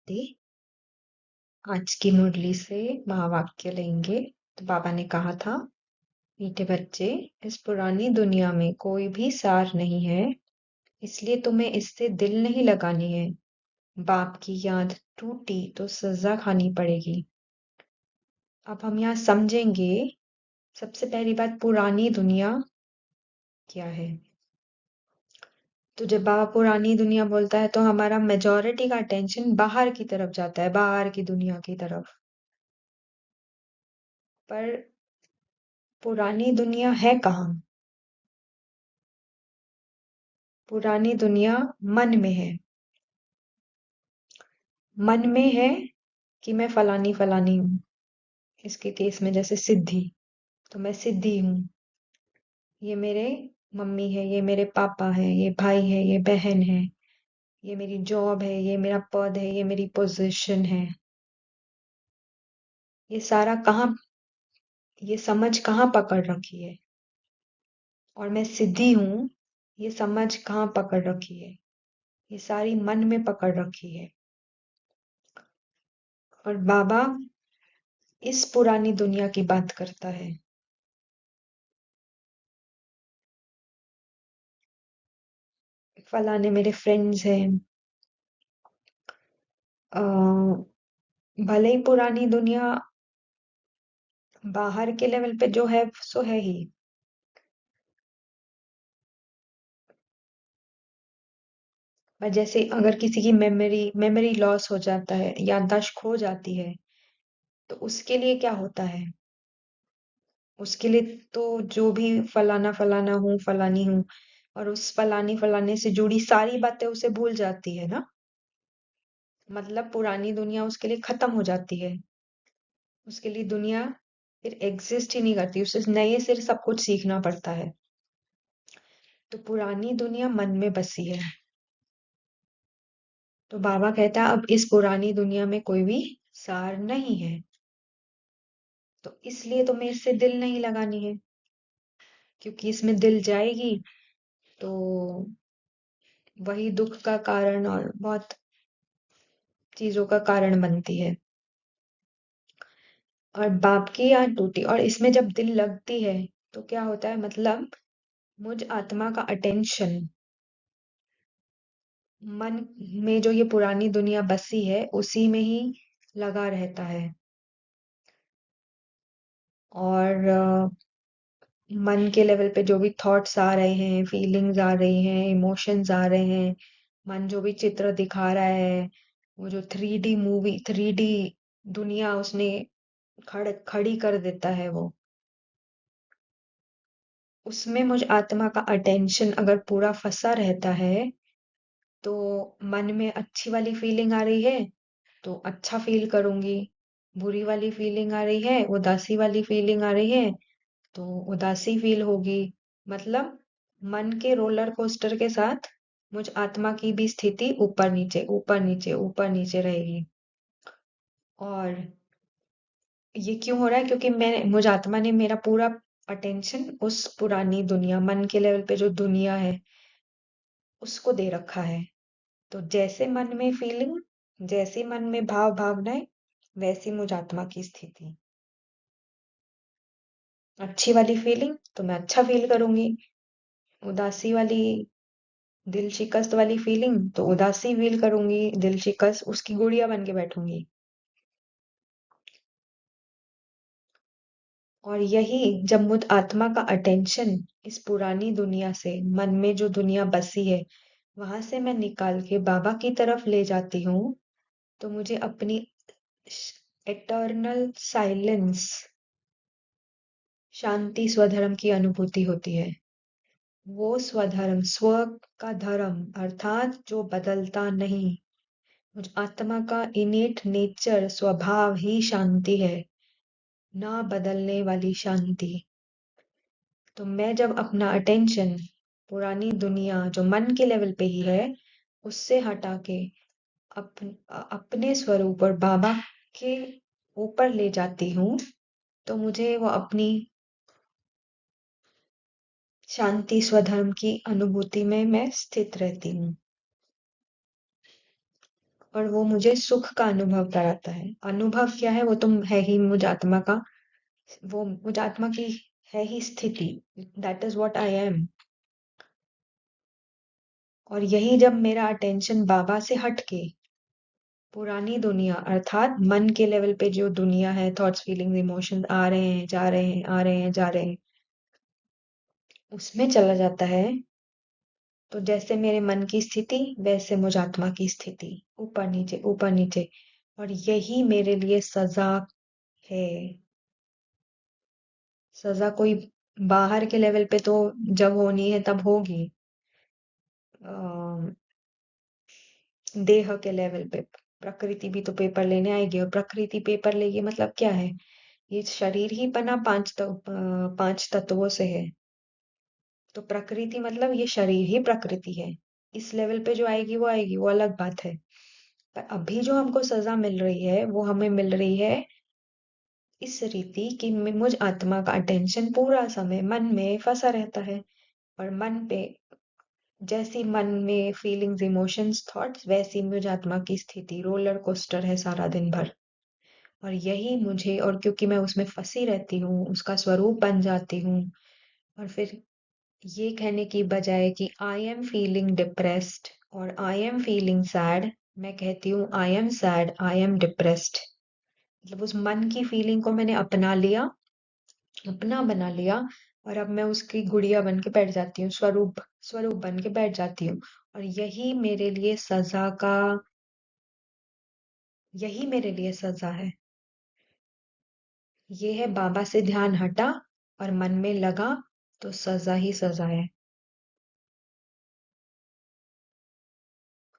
दे आज की मुरली से महावाक्य लेंगे। तो बाबा ने कहा था, मीठे बच्चे, इस पुरानी दुनिया में कोई भी सार नहीं है, इसलिए तुम्हें इससे दिल नहीं लगानी है। बाप की याद टूटी तो सजा खानी पड़ेगी। अब हम यहाँ समझेंगे। सबसे पहली बात, पुरानी दुनिया क्या है। तो जब बाबा पुरानी दुनिया बोलता है तो हमारा मेजॉरिटी का अटेंशन बाहर की तरफ जाता है, बाहर की दुनिया की तरफ। पर पुरानी दुनिया है कहाँ? पुरानी दुनिया मन में है। मन में है कि मैं फलानी फलानी हूँ। इसके केस में जैसे सिद्धि, तो मैं सिद्धि हूँ। ये मेरे मम्मी है, ये मेरे पापा है, ये भाई है, ये बहन है, ये मेरी जॉब है, ये मेरा पद है, ये मेरी पोजीशन है। ये सारा कहाँ, ये समझ कहाँ पकड़ रखी है। और मैं सिद्धि हूँ, ये समझ कहाँ पकड़ रखी है। ये सारी मन में पकड़ रखी है। और बाबा इस पुरानी दुनिया की बात करता है। फलाने मेरे फ्रेंड्स हैं। अ, भले ही पुरानी दुनिया बाहर के लेवल पे जो है सो है ही। पर जैसे अगर किसी की मेमोरी लॉस हो जाता है, याददाश्त खो जाती है, तो उसके लिए क्या होता है? उसके लिए तो जो भी फलाना फलाना हूँ, फलानी हूँ, और उस फलानी फलाने से जुड़ी सारी बातें उसे भूल जाती है ना। मतलब पुरानी दुनिया उसके लिए खत्म हो जाती है। उसके लिए दुनिया फिर एग्जिस्ट ही नहीं करती, उसे नए सिर सब कुछ सीखना पड़ता है। तो पुरानी दुनिया मन में बसी है। तो बाबा कहता है अब इस पुरानी दुनिया में कोई भी सार नहीं है, तो इसलिए तुम्हें इससे दिल नहीं लगानी है। क्योंकि इसमें दिल जाएगी तो वही दुख का कारण और बहुत चीजों का कारण बनती है। और बाप की याद टूटी और इसमें जब दिल लगती है तो क्या होता है, मतलब मुझ आत्मा का अटेंशन मन में जो ये पुरानी दुनिया बसी है उसी में ही लगा रहता है। और मन के लेवल पे जो भी थॉट्स आ रहे हैं, फीलिंग्स आ रही हैं, इमोशंस आ रहे हैं, मन जो भी चित्र दिखा रहा है, वो जो 3D मूवी, 3D दुनिया उसने खड़ी कर देता है वो, उसमें मुझ आत्मा का अटेंशन अगर पूरा फंसा रहता है, तो मन में अच्छी वाली फीलिंग आ रही है तो अच्छा फील करूंगी, बुरी वाली फीलिंग आ रही है, उदासी वाली फीलिंग आ रही है तो उदासी फील होगी। मतलब मन के रोलर कोस्टर के साथ मुझ आत्मा की भी स्थिति ऊपर नीचे ऊपर नीचे ऊपर नीचे रहेगी। और ये क्यों हो रहा है? क्योंकि मैं मुझ आत्मा ने मेरा पूरा अटेंशन उस पुरानी दुनिया, मन के लेवल पे जो दुनिया है उसको दे रखा है। तो जैसे मन में फीलिंग, जैसे मन में भाव भावनाएं, वैसी मुझ आत्मा की स्थिति। अच्छी वाली फीलिंग तो मैं अच्छा फील करूंगी, उदासी वाली, दिल शिकस्त वाली फीलिंग तो उदासी फील करूंगी, दिल शिकस्त उसकी गुड़िया बन के बैठूंगी। और यही जब मुझ आत्मा का अटेंशन इस पुरानी दुनिया से, मन में जो दुनिया बसी है, वहां से मैं निकाल के बाबा की तरफ ले जाती हूँ, तो मुझे अपनी एटर्नल साइलेंस, शांति, स्वधर्म की अनुभूति होती है। वो स्वधर्म, स्व का धर्म अर्थात जो बदलता नहीं, मुझ आत्मा का इनेट नेचर, स्वभाव ही शांति है, ना बदलने वाली शांति। तो मैं जब अपना अटेंशन पुरानी दुनिया जो मन के लेवल पे ही है उससे हटा के अपने स्वरूप और बाबा के ऊपर ले जाती हूँ, तो मुझे वो अपनी शांति स्वधर्म की अनुभूति में मैं स्थित रहती हूँ। और वो मुझे सुख का अनुभव कराता है। अनुभव क्या है, वो तुम है ही मुझ आत्मा का, वो मुझ आत्मा की है ही स्थिति। That is what I am. और यही जब मेरा अटेंशन बाबा से हटके पुरानी दुनिया अर्थात मन के लेवल पे जो दुनिया है, थॉट्स फीलिंग्स इमोशंस आ रहे हैं जा रहे हैं आ रहे हैं जा रहे हैं, उसमें चला जाता है, तो जैसे मेरे मन की स्थिति वैसे मुझ आत्मा की स्थिति, ऊपर नीचे ऊपर नीचे। और यही मेरे लिए सजा है। सजा कोई बाहर के लेवल पे तो जब होनी है तब होगी, अ, देह के लेवल पे। प्रकृति भी तो पेपर लेने आएगी, और प्रकृति पेपर लेगी मतलब क्या है, ये शरीर ही बना पांच तत्वों से है। तो प्रकृति मतलब ये शरीर ही प्रकृति है। इस लेवल पे जो आएगी वो आएगी, वो अलग बात है। पर अभी जो हमको सजा मिल रही है वो हमें मिल रही है इस रीति कि मुझ आत्मा का अटेंशन पूरा समय मन में फंसा रहता है। और मन पे जैसी मन में फीलिंग्स इमोशंस थॉट्स, वैसी मुझ आत्मा की स्थिति रोलर कोस्टर है सारा दिन भर। और यही मुझे, और क्योंकि मैं उसमें फंसी रहती हूँ, उसका स्वरूप बन जाती हूँ, और फिर ये कहने की बजाय कि आई एम फीलिंग डिप्रेस्ड और आई एम फीलिंग सैड, मैं कहती हूँ I am sad, I am depressed. मतलब उस मन की फीलिंग को मैंने अपना लिया, अपना बना लिया, और अब मैं उसकी गुड़िया बन के बैठ जाती हूँ, स्वरूप स्वरूप बन के बैठ जाती हूँ। और यही मेरे लिए सजा है। ये है बाबा से ध्यान हटा और मन में लगा, तो सजा ही सजा है।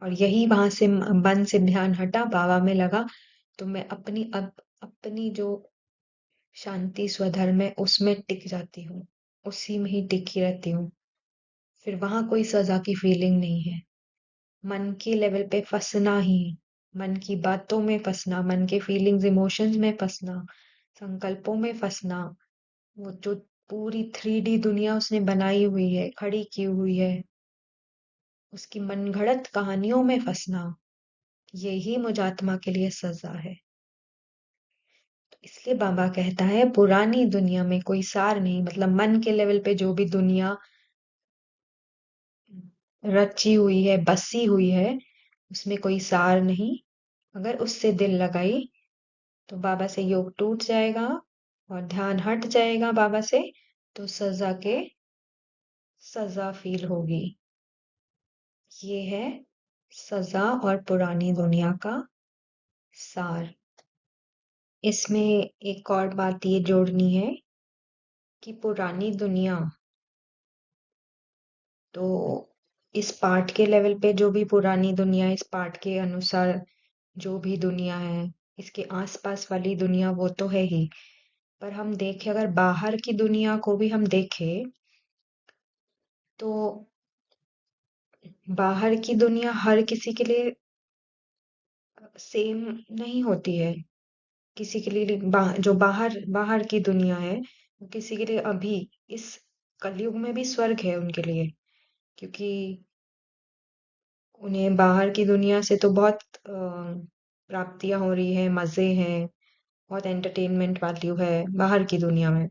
और यही वहां से मन से ध्यान हटा, बाबा में लगा, तो मैं अपनी जो शांति स्वधर्म है उसमें टिक जाती हूँ, उसी में ही टिकी रहती हूँ। फिर वहां कोई सजा की फीलिंग नहीं है। मन के लेवल पे फंसना ही, मन की बातों में फंसना, मन के फीलिंग्स इमोशंस में फंसना, संकल्पों में फंसना, वो जो पूरी 3D दुनिया उसने बनाई हुई है, खड़ी की हुई है, उसकी मनगढ़ंत कहानियों में फंसना, यही मुझ आत्मा के लिए सजा है। तो इसलिए बाबा कहता है पुरानी दुनिया में कोई सार नहीं, मतलब मन के लेवल पे जो भी दुनिया रची हुई है, बसी हुई है, उसमें कोई सार नहीं। अगर उससे दिल लगाई तो बाबा से योग टूट जाएगा और ध्यान हट जाएगा बाबा से, तो सजा फील होगी। ये है सजा और पुरानी दुनिया का सार। इसमें एक और बात ये जोड़नी है कि पुरानी दुनिया, तो इस पाठ के लेवल पे जो भी पुरानी दुनिया, इस पाठ के अनुसार जो भी दुनिया है, इसके आसपास वाली दुनिया वो तो है ही। पर हम देखें, अगर बाहर की दुनिया को भी हम देखें, तो बाहर की दुनिया हर किसी के लिए सेम नहीं होती है। किसी के लिए जो बाहर बाहर की दुनिया है, वो किसी के लिए अभी इस कलयुग में भी स्वर्ग है उनके लिए, क्योंकि उन्हें बाहर की दुनिया से तो बहुत प्राप्तियां हो रही है, मजे हैं, बहुत एंटरटेनमेंट वैल्यू है बाहर की दुनिया में।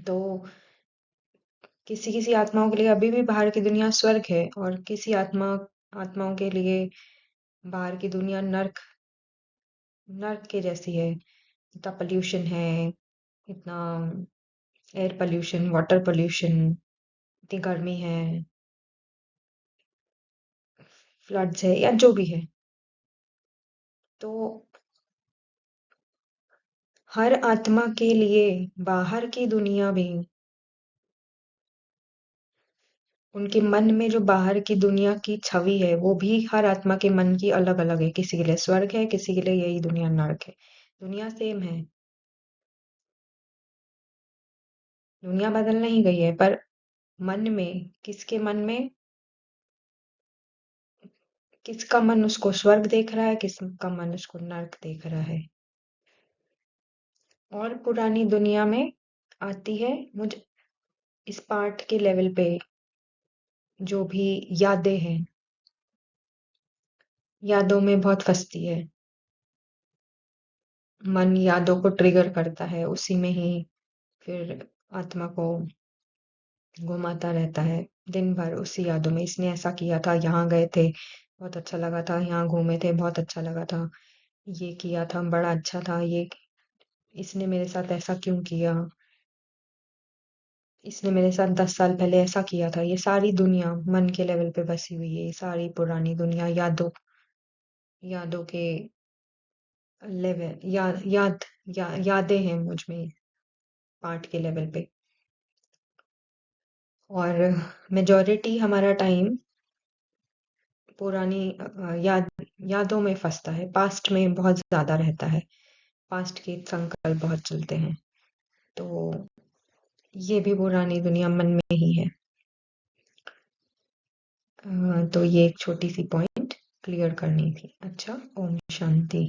तो किसी किसी आत्माओं के लिए अभी भी बाहर की दुनिया स्वर्ग है, और किसी आत्माओं के लिए बाहर की दुनिया नर्क नर्क के जैसी है। इतना पोल्यूशन है, इतना एयर पोल्यूशन, वाटर पोल्यूशन, इतनी गर्मी है, फ्लड्स है, या जो भी है। तो हर आत्मा के लिए बाहर की दुनिया भी, उनके मन में जो बाहर की दुनिया की छवि है, वो भी हर आत्मा के मन की अलग अलग है। किसी के लिए स्वर्ग है, किसी के लिए यही दुनिया नरक है। दुनिया सेम है, दुनिया बदल नहीं गई है, पर मन में, किसके मन में, किसका मन उसको स्वर्ग देख रहा है, किसका मन उसको नर्क देख रहा है। और पुरानी दुनिया में आती है मुझ इस पार्ट के लेवल पे जो भी यादें हैं, यादों में बहुत फंसती है। मन यादों को ट्रिगर करता है, उसी में ही फिर आत्मा को घुमाता रहता है दिन भर उसी यादों में। इसने ऐसा किया था, यहाँ गए थे, बहुत अच्छा लगा था, यहाँ घूमे थे, बहुत अच्छा लगा था, ये किया था, बड़ा अच्छा था, ये इसने मेरे साथ ऐसा क्यों किया, इसने मेरे साथ 10 साल पहले ऐसा किया था। ये सारी दुनिया मन के लेवल पे बसी हुई है, ये सारी पुरानी दुनिया यादों के लेवल, यादें हैं मुझ में, पार्ट के लेवल पे। और मेजॉरिटी हमारा टाइम पुरानी यादों में फंसता है, पास्ट में बहुत ज्यादा रहता है, पास्ट के संकल्प बहुत चलते हैं। तो ये भी पुरानी दुनिया मन में ही है। तो ये एक छोटी सी पॉइंट क्लियर करनी थी। अच्छा, ओम शांति।